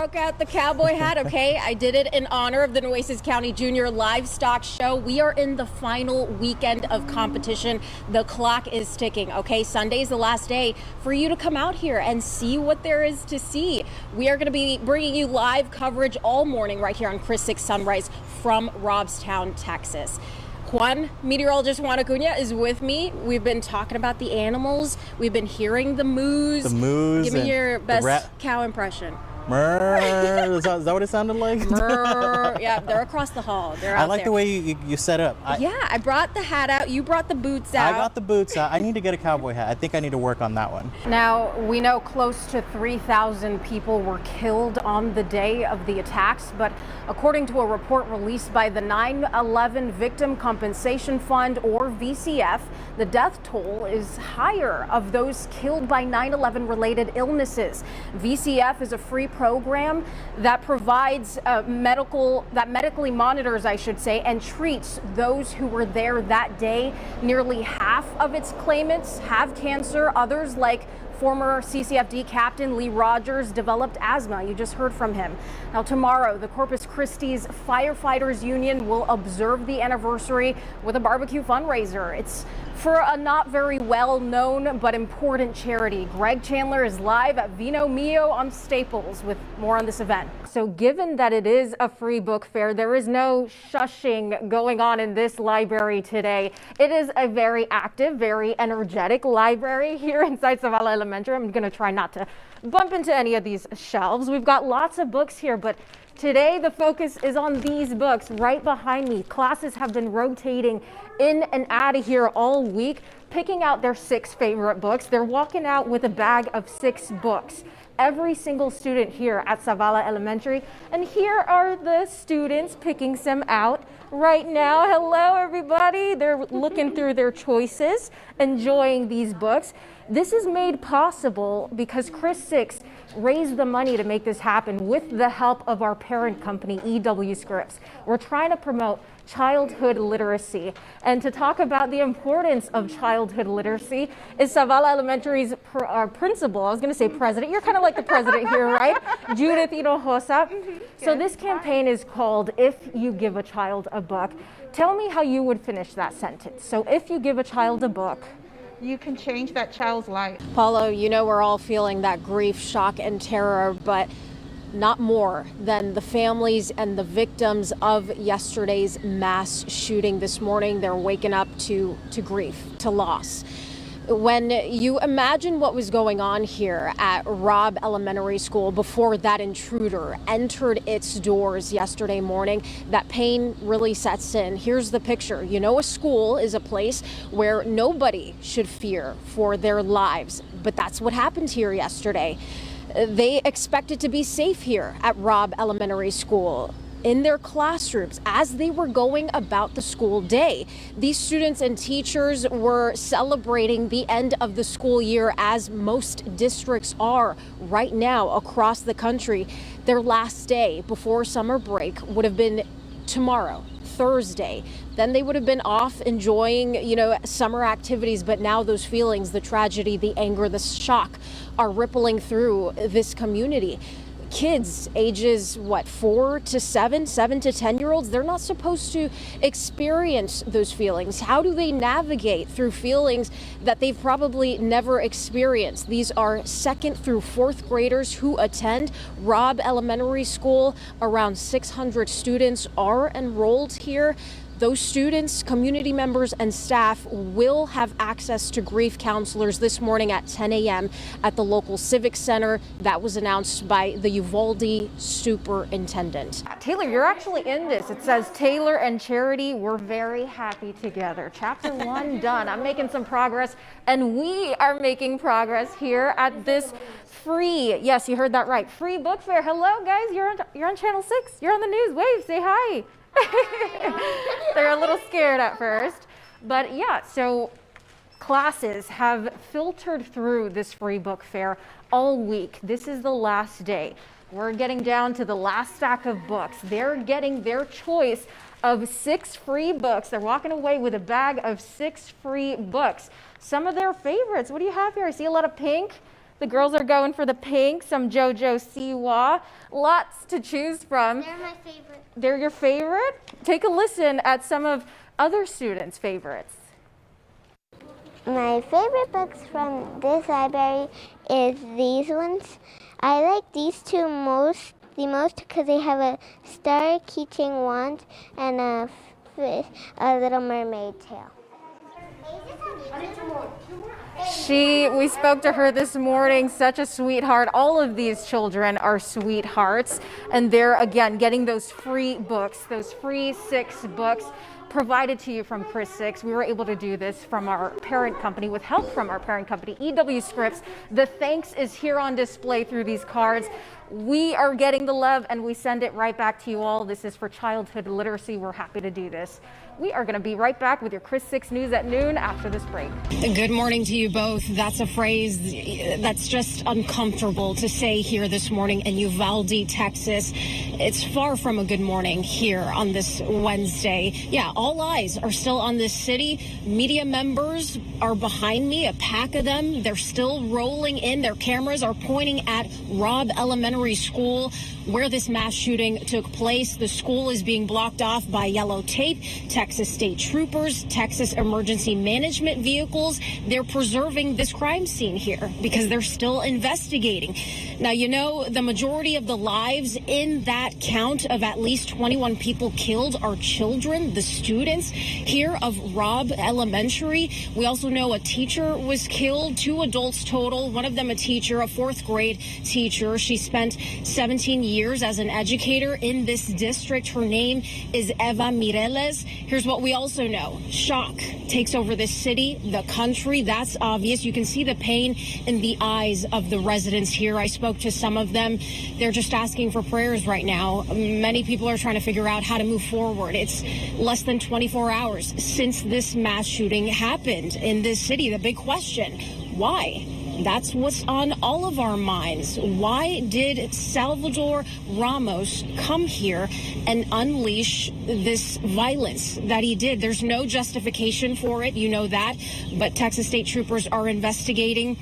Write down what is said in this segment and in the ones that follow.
broke out the cowboy hat, okay? I did it in honor of the Nueces County Junior Livestock Show. We are in the final weekend of competition. The clock is ticking, okay? Sunday's the last day for you to come out here and see what there is to see. We are going to be bringing you live coverage all morning right here on KRIS 6 Sunrise from Robstown, Texas. Meteorologist Juan Acuna is with me. We've been talking about the animals. We've been hearing the moos. The moos. Give me your best cow impression. Murr. Is that what it sounded like? Murr. Yeah, they're across the hall. They're out I like there. the way you set up. I brought the hat out. You brought the boots out. I got the boots out. I need to get a cowboy hat. I think I need to work on that one. Now, we know close to 3,000 people were killed on the day of the attacks, but according to a report released by the 9/11 Victim Compensation Fund, or VCF, the death toll is higher of those killed by 9/11 related illnesses. VCF is a free program that provides medically monitors, I should say, and treats those who were there that day. Nearly half of its claimants have cancer. Others, like former CCFD Captain Lee Rogers, developed asthma. You just heard from him. Now, tomorrow, the Corpus Christi's Firefighters Union will observe the anniversary with a barbecue fundraiser. It's for a not very well-known but important charity. Greg Chandler is live at Vino Mio on Staples with more on this event. So given that it is a free book fair, there is no shushing going on in this library today. It is a very active, very energetic library here inside Zavala Elementary. I'm going to try not to bump into any of these shelves. We've got lots of books here, but today the focus is on these books right behind me. Classes have been rotating in and out of here all week, picking out their 6 favorite books. They're walking out with a bag of 6 books. Every single student here at Zavala Elementary. And here are the students picking some out right now. Hello, everybody. They're looking through their choices, enjoying these books. This is made possible because KRIS 6 raised the money to make this happen with the help of our parent company, EW Scripts. We're trying to promote childhood literacy. And to talk about the importance of childhood literacy is Zavala Elementary's principal. I was going to say president. You're kind of like the president here, right? Judith Hinojosa. So this campaign is called If You Give a Child a Book. Tell me how you would finish that sentence. So if you give a child a book, you can change that child's life. Paulo, you know we're all feeling that grief, shock, and terror, but not more than the families and the victims of yesterday's mass shooting this morning. They're waking up to grief, to loss. When you imagine what was going on here at Robb Elementary School before that intruder entered its doors yesterday morning, that pain really sets in. Here's the picture. You know, a school is a place where nobody should fear for their lives, but that's what happened here yesterday. They expected to be safe here at Robb Elementary School, in their classrooms as they were going about the school day. These students and teachers were celebrating the end of the school year, as most districts are right now across the country. Their last day before summer break would have been tomorrow, Thursday. Then they would have been off enjoying, summer activities, but now those feelings, the tragedy, the anger, the shock are rippling through this community. Kids ages 4 to 7, 7 to 10-year-olds, they're not supposed to experience those feelings. How do they navigate through feelings that they've probably never experienced? These are 2nd through 4th graders who attend Robb Elementary School. Around 600 students are enrolled here. Those students, community members, and staff will have access to grief counselors this morning at 10 a.m. at the local Civic Center. That was announced by the Uvalde superintendent. Taylor, you're actually in this. It says Taylor and Charity, we're very happy together. Chapter 1 done. I'm making some progress, and we are making progress here at this free, yes, you heard that right, free book fair. Hello, guys. You're on Channel 6. You're on the news. Wave. Say hi. They're a little scared at first, but yeah, so classes have filtered through this free book fair all week. This is the last day. We're getting down to the last stack of books. They're getting their choice of 6 free books. They're walking away with a bag of 6 free books. Some of their favorites. What do you have here? I see a lot of pink. The girls are going for the pink, some JoJo Siwa. Lots to choose from. They're my favorite. They're your favorite? Take a listen at some of other students' favorites. My favorite books from this library is these ones. I like these two the most because they have a star keychain wand and a little mermaid tail. We spoke to her this morning, such a sweetheart. All of these children are sweethearts, and they're, again, getting those free books, those free 6 books provided to you from KRIS 6. We were able to do this from our parent company, with help from our parent company, EW Scripts. The thanks is here on display through these cards. We are getting the love, and we send it right back to you all. This is for childhood literacy. We're happy to do this. We are going to be right back with your KRIS 6 News at noon after this break. Good morning to you both. That's a phrase that's just uncomfortable to say here this morning in Uvalde, Texas. It's far from a good morning here on this Wednesday. Yeah, all eyes are still on this city. Media members are behind me, a pack of them. They're still rolling in. Their cameras are pointing at Robb Elementary School, where this mass shooting took place. The school is being blocked off by yellow tape. Texas State Troopers, Texas Emergency Management vehicles. They're preserving this crime scene here because they're still investigating. Now, you know, the majority of the lives in that count of at least 21 people killed are children, the students here of Robb Elementary. We also know a teacher was killed, 2 adults total, one of them a teacher, a 4th grade teacher. She spent 17 years as an educator in this district. Her name is Eva Mireles. Here's what we also know. Shock takes over this city, the country. That's obvious. You can see the pain in the eyes of the residents here. I spoke to some of them. They're just asking for prayers right now. Many people are trying to figure out how to move forward. It's less than 24 hours since this mass shooting happened in this city. The big question, why? That's what's on all of our minds. Why did Salvador Ramos come here and unleash this violence that he did? There's no justification for it, you know that, but Texas State Troopers are investigating.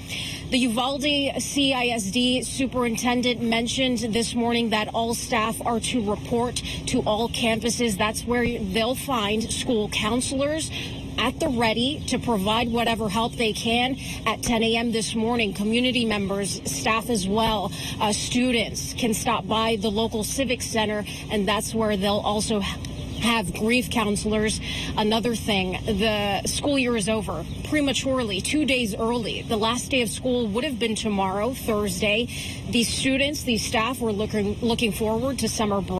The Uvalde CISD superintendent mentioned this morning that all staff are to report to all campuses. That's where they'll find school counselors at the ready to provide whatever help they can. At 10 a.m. this morning, community members, staff as well, students can stop by the local civic center, and that's where they'll also have grief counselors. Another thing, the school year is over prematurely, 2 days early. The last day of school would have been tomorrow, Thursday. These students, these staff were looking forward to summer break.